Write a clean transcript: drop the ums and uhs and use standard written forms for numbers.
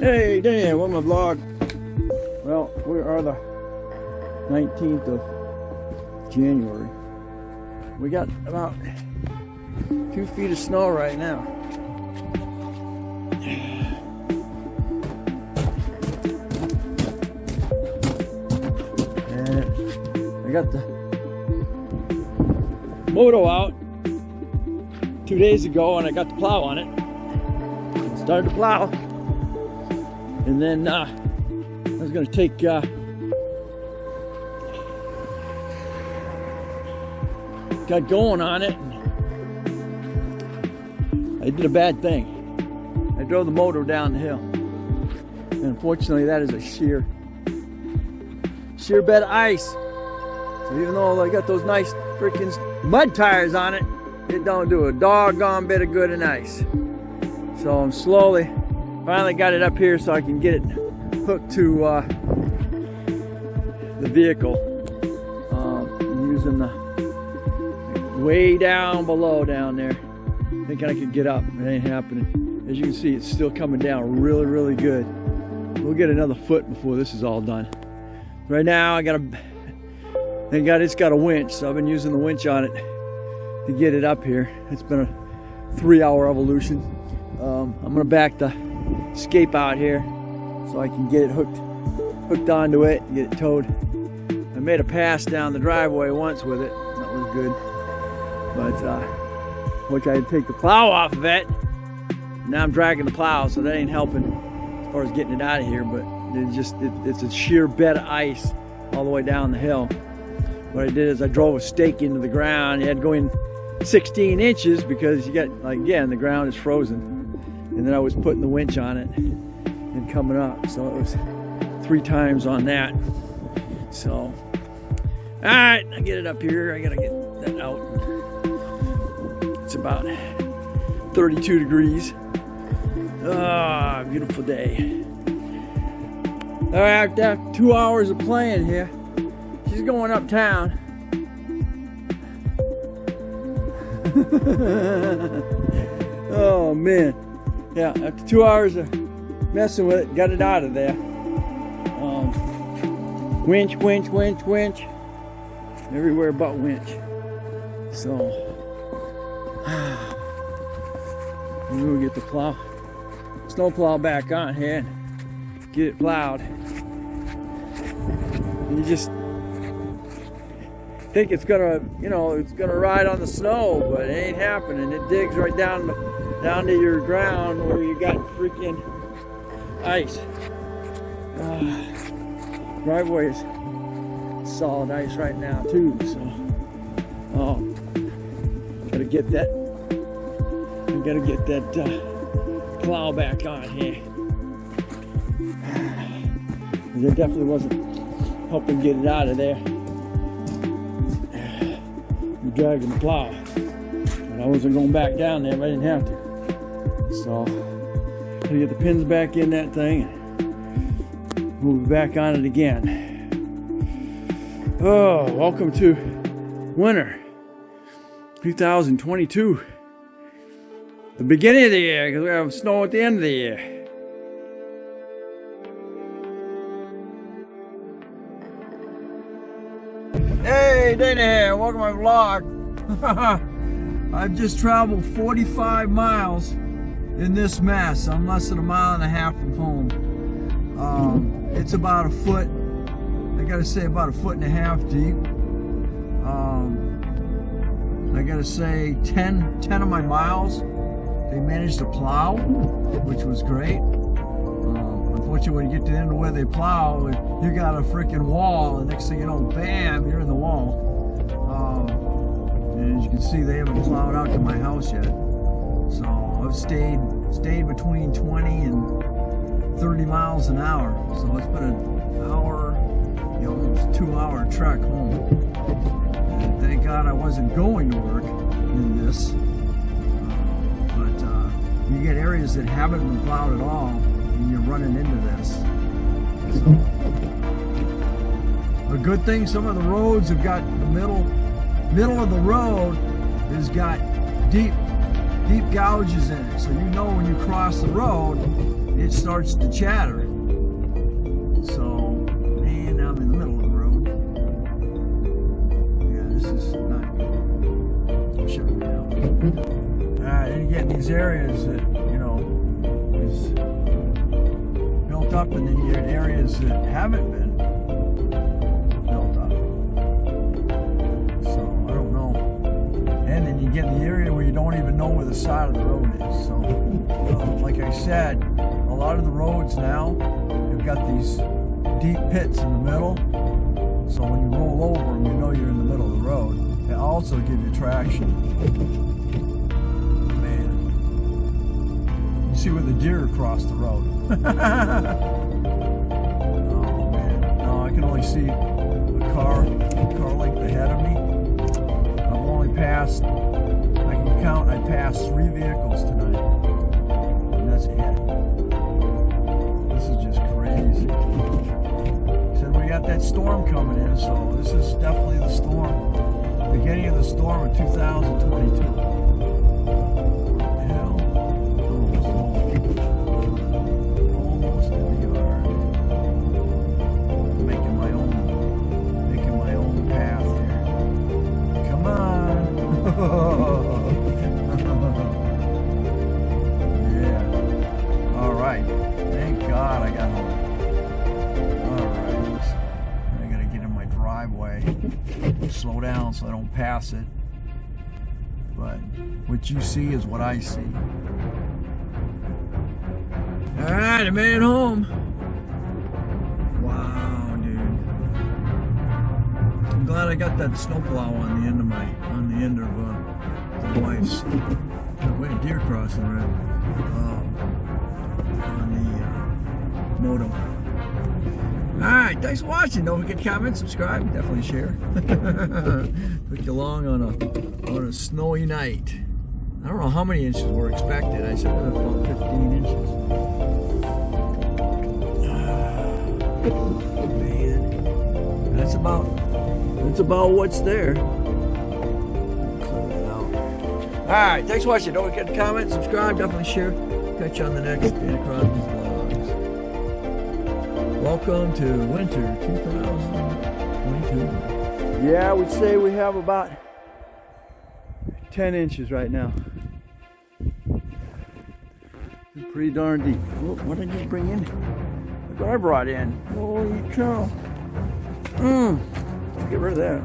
Hey Dan, welcome to my vlog. Well, we are the 19th of January. We got about 2 feet of snow right now. And I got the moto out 2 days ago and I got the plow on it. Started to plow. And then I was going to take got going on it. I did a bad thing. I drove the motor down the hill. And unfortunately that is a sheer bed of ice. So even though I got those nice freaking mud tires on it, it don't do a doggone bit of good in ice. So I'm finally got it up here so I can get it hooked to the vehicle. I'm using the way down below down there. Thinking I could get up. It ain't happening. As you can see, it's still coming down really, really good. We'll get another foot before this is all done. Right now, it's got a winch, so I've been using the winch on it to get it up here. It's been a 3-hour evolution. I'm gonna back the escape out here so I can get it hooked onto it and get it towed. I made a pass down the driveway once with it. That was good. But which I had to take the plow off of it. Now I'm dragging the plow, so that ain't helping as far as getting it out of here. But it's a sheer bed of ice all the way down the hill. What I did is I drove a stake into the ground. You had to go in 16 inches because you got, like, again, the ground is frozen. And then I was putting the winch on it and coming up. So it was 3 times on that. So, all right, I get it up here. I gotta get that out. It's about 32 degrees. Ah, beautiful day. All right, after 2 hours of playing here, she's going uptown. Oh man. Yeah, after 2 hours of messing with it, got it out of there. Winch. Everywhere but winch. So, we'll get the snow plow back on here and get it plowed. And you just think it's gonna, it's gonna ride on the snow, but it ain't happening. It digs right down to your ground where you got freaking ice. Driveway is solid ice right now too, so gotta get that plow back on here. It definitely wasn't helping get it out of there. You're dragging the plow, but I wasn't going back down there, but I didn't have to. So, gonna get the pins back in that thing and move it back on it again. Oh, welcome to winter 2022. The beginning of the year, because we have snow at the end of the year. Hey, Dana here, welcome to my vlog. I've just traveled 45 miles in this mess. I'm less than 1.5 miles from home. It's about a foot, I gotta say about 1.5 feet deep. I gotta say 10 of my miles they managed to plow, which was great. Unfortunately, when you get to the end of where they plow, you got a freaking wall, and next thing you know, bam, you're in the wall. And as you can see, they haven't plowed out to my house yet. So I've stayed between 20 and 30 miles an hour. So it's been an hour, almost 2-hour trek home. And thank God I wasn't going to work in this. But you get areas that haven't been plowed at all, and you're running into this. So, a good thing, some of the roads have got the middle of the road has got deep gouges in it, so you know when you cross the road it starts to chatter. So, man, I'm in the middle of the road. Yeah, this is not good. I'll shut it down. Alright, then you get these areas that, you know, is built up, and then you get areas that haven't been built up. So, I don't know. And then you get the area where you don't even know where the side of the road is. So, like I said, a lot of the roads now have got these deep pits in the middle. So when you roll over them, you know you're in the middle of the road. They also give you traction. Man. You see where the deer crossed the road. Oh man. No, I can only see a car length ahead of me. I've only passed, I can count, I passed 3 vehicles tonight. And that's it. This is just crazy. Said we got that storm coming in, so this is definitely the storm. Beginning of the storm of 2022. What the hell? Almost in the yard. Making my own path here. Come on. Yeah. All right. Thank God I got home. All right. So I gotta get in my driveway. Slow down so I don't pass it. But what you see is what I see. All right, I made it home. Wow, dude. I'm glad I got that snowplow on the end of the wife's. Wait, a deer crossing right on the moto. Alright, thanks for watching. Don't forget to comment, subscribe, definitely share. Took you along on a snowy night. I don't know how many inches were expected. I said about 15 inches. Man. That's about what's there. Clear that out. Alright, thanks for watching. Don't forget to comment, subscribe, definitely share. Catch you on the next Crosby's vlogs. Welcome to winter 2022. Yeah, I would say we have about 10 inches right now. It's pretty darn deep. Oh, what did I just bring in? Look what I brought in. Holy cow. Get rid of that.